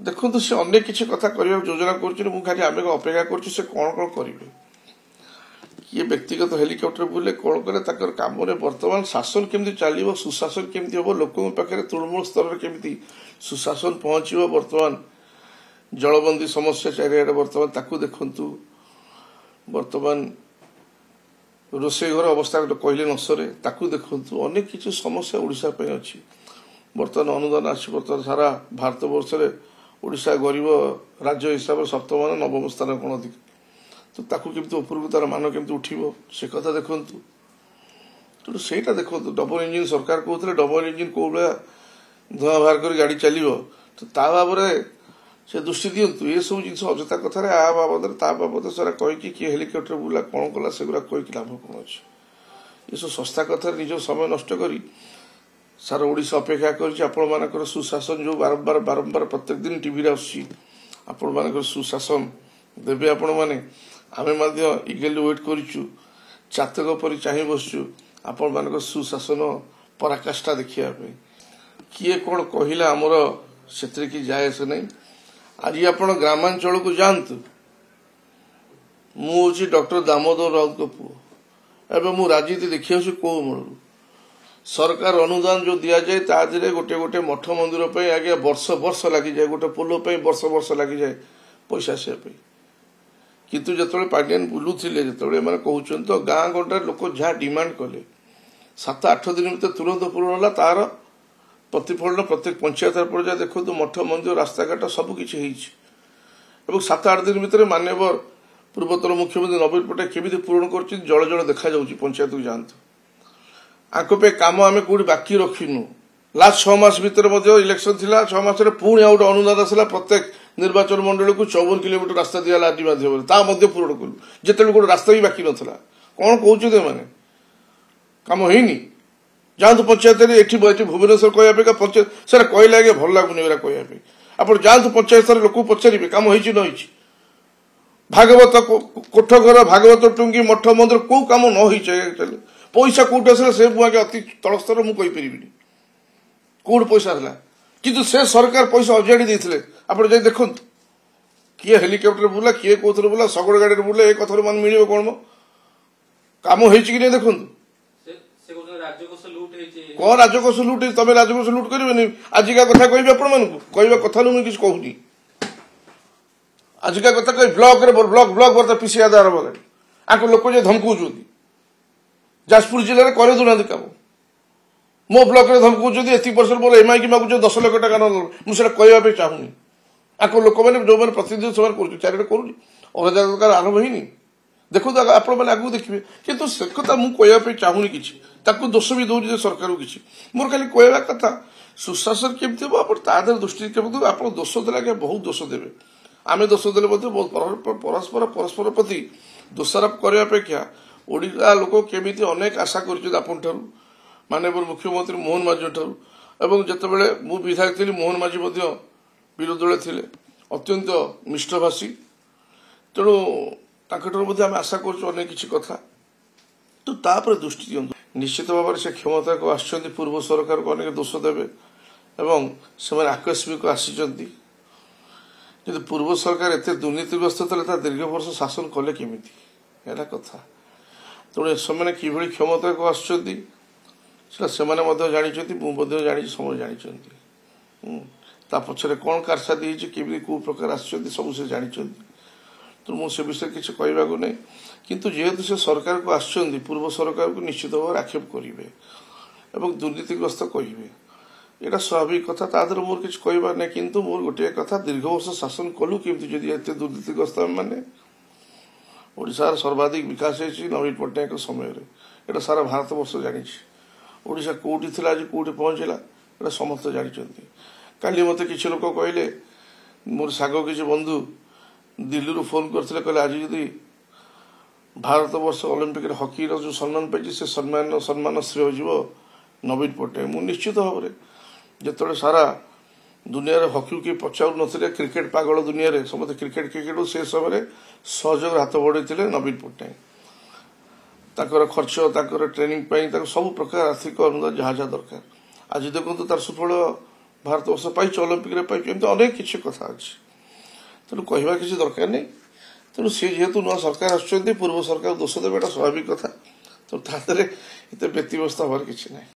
देखो से अनेक किसी कथा करने योजना कर खाली आम अपेक्षा कर कौन कौन करेंगे किए व्यक्तिगत हेलिकप्टर बुले कौन कले कम बर्तमान शासन केमती चलो सुशासन केमती हम लोकों पाखे तृणमूल स्तर में केमती सुशासन पहुंचो बर्तमान जलबंदी समस्या चारिड़े बर्तमान ताकू देखु बर्तमान रोसे घर अवस्था कहले न सरे ताकू देखु अनेक किसी समस्या ओडिशा पे अच्छी बर्तमान अनुदान आसी बर्तमान सारा भारत वर्ष ओडिशा गरीब राज्य हिसाब से सप्तम मान नवम स्थान कौन अधिक तो ताकू केमती उपरकू तार मान केमती उठिबो से कथा देखु तेणु सेटा देखो डबल इंजिन सरकार कहते डबल इंजिन कौ भाया धुआं बाहर कर गाड़ी चलो तो ता बाबद से दृष्टि दिंतु ये सब जिन अजथा कथार आ बाबद ता बाबद सारा कहीकि किए हेलिकप्टर बुला कौन कला सेगुरा कहीकि लाभ कौन अच्छे ये सब सस्ता कथार निज समय नष्ट करी सारा ओडिशा अपेक्षा कर सुशासन जो बारंबार बारंबार प्रत्येक दिन टीवी आपण मान सुशासन देवे आपण मैंने आम इगेली वेट करूँ चातक पर चाह बसचु आपण मान सुशासन पराकाष्ठा देखा किए कौन कहला आमर से कि जाए से नहीं आज आपण ग्रामांचल को जातु मुझे डॉक्टर दामोदर राउत को पुओ एवं मु राजनीति देखिए कौ मूल सरकार अनुदान जो दि जाए तादे गोटे गोटे मठ मंदिर पे आगे वर्ष वर्ष लगी जाए गोटे पोल वर्ष वर्ष लगी जाए पैसा से किंतु जो पांडियन बुलूले जो कहते तो गाँ गंडा लोक जहाँ डिमांड कले 7-8 दिन भर तुरंत पूर्ण है तार प्रतिफलन प्रत्येक पंचायत पर्याय देखो मठ मंदिर रास्ताघाट सबकि 7-8 दिन भितर मान्यवर पूर्वतन मुख्यमंत्री नवीन पट्टनायक केमी पूरण कर जल जल देखा पंचायत को जातु आंको काम आम कौटी बाकी रखिनु लास्ट 6 मास भितर इलेक्शन थिला 6 मास पुणी आ गोटे अनुदान आसला प्रत्येक निर्वाचन मंडल को 54 किलोमीटर रास्ता दिगला आदि माध्यम पूरण कलु जिते गोटे रास्ता भी बाकी नाला कौन कहते मैंने कम होनी जातु पंचायत ये भुवनेश्वर कहवा पंचायत सर कहले आगे भल लगुनि कहवाई आप जातु पंचायत स्तर लोक पचारे कम हो भागवत कोठघर भागवत टुंगी मठ मंदिर कौ कम न हो पैसा कौट आसा से मुझे अति तल स्तर मुझे कहीपरि कौट पैसा आसला किंतु से सरकार पैसा अजाड़ी देते आप देखु किए हेलिकप्टर बुला किए कौन बुला शगड़ गाड़ी बुला ये कथर मान मिल कौन कम हो देखु कौन राजकोष लुट तुम राजकोष लुट कर आजिका कथा कह कहवा कथा मुझे किसी कहूनी आजिका कथा कह ब्लॉक बर्ता पीसी आधार गलानी आंक लोक धमकाऊँ जाजपुर जिले में करे दूना कम मो ब्लॉक में धमकाऊँ एति वर्ष मोर एमआई की मागुच 10 लाख टका मुझे कहवाई चाहूनी आंक लोक मैंने जो मैंने प्रतिनिधि समय चारिटे करूनी अलग जगह आरंभ ही देखो आपण मैंने आगू देखिए कितु से कथा मुझे कहवाई चाहूनी किसी दोष भी दौर सरकार किसी मोर खाली कहवा कथा सुशासन केमती हम आप दृष्टि केमती आप दोष देने बहुत दोष देवे आम दोष देने परस्पर परस्पर प्रति दोषारोप करने अपेक्षा ओडिशा लोक केमी अनेक आशा कर माननीय मुख्यमंत्री मोहन माझी ठार जितेबाला मु विधायक थी मोहन माझी विरोधी दल थे अत्यंत मिष्टभाषी तेणु आम आशा कर किसी कथा तो तापर दृष्टि दिंतु निश्चित भाव में से क्षमता को आसुच्च पूर्व सरकार को अनेक दोष देवे एवं से आकस्मिक आसी पूर्व सरकार एत दुर्नीतिग्रस्त थे दीर्घ वर्ष शासन कले केमी कथा तेणु से कि क्षमता को आसुच्च जानी जानी समय जानी पछरे कौन कारसादी केमी कौ प्रकार आसुच्च सब से जानी तो मुझे विषय किसी कहवाक नहीं किंतु जेहेतु से सरकार को आसुच्च पूर्व सरकार को निश्चित भाव आक्षेप करेंगे और दुर्नीतिग्रस्त कहे यहाँ स्वाभाविक कथा तादर मोर किसी कहबार नहीं किंतु मोर गोटे कथा दीर्घ वर्ष शासन कलु केमती जदि एत दुर्नीतिग्रस्त मैंने ओडिशार सर्वाधिक विकास होती नवीन पट्टनायक समय यहाँ सारा भारत वर्ष जानी ओडिशा कौटी थी आज कौटी पहुँचला यहाँ समस्त जानते काली मत किसी लोक कहले मोर साग किसी बंधु दिल्ली फोन करते कहले आज जदि भारत वर्ष ओलंपिक हकी जो सम्मान पाई से सम्मान श्रेय हो नवीन पट्टनायक मु निश्चित भाव में जो सारा दुनिया हकी किए पचारू न क्रिकेट पागल दुनिया रे समस्त क्रिकेट क्रिकेट से समय सहयोग हाथ बढ़े नवीन पट्टनायक खर्च ट्रेनिंग सब प्रकार आर्थिक अनुदान जहाँ जहाँ दरकार आज देखो तार सुफल ଭାରତବର୍ଷ ପାଇଛୁ, ଅଲିମ୍ପିକରେ ପାଇଛୁ, ଏମିତି ଅନେକ କିଛି କଥା ଅଛି। ତେଣୁ କହିବା କିଛି ଦରକାର ନାହିଁ। ତେଣୁ ସେ ଯେହେତୁ ନୂଆ ସରକାର ଆସୁଛନ୍ତି, ପୂର୍ବ ସରକାର ଦୋଷ ଦେବେ, ଏଟା ସ୍ୱାଭାବିକ କଥା। ତେଣୁ ତା ଦେହରେ ଏତେ ବ୍ୟତିବ୍ୟସ୍ତ ହବାର କିଛି ନାହିଁ।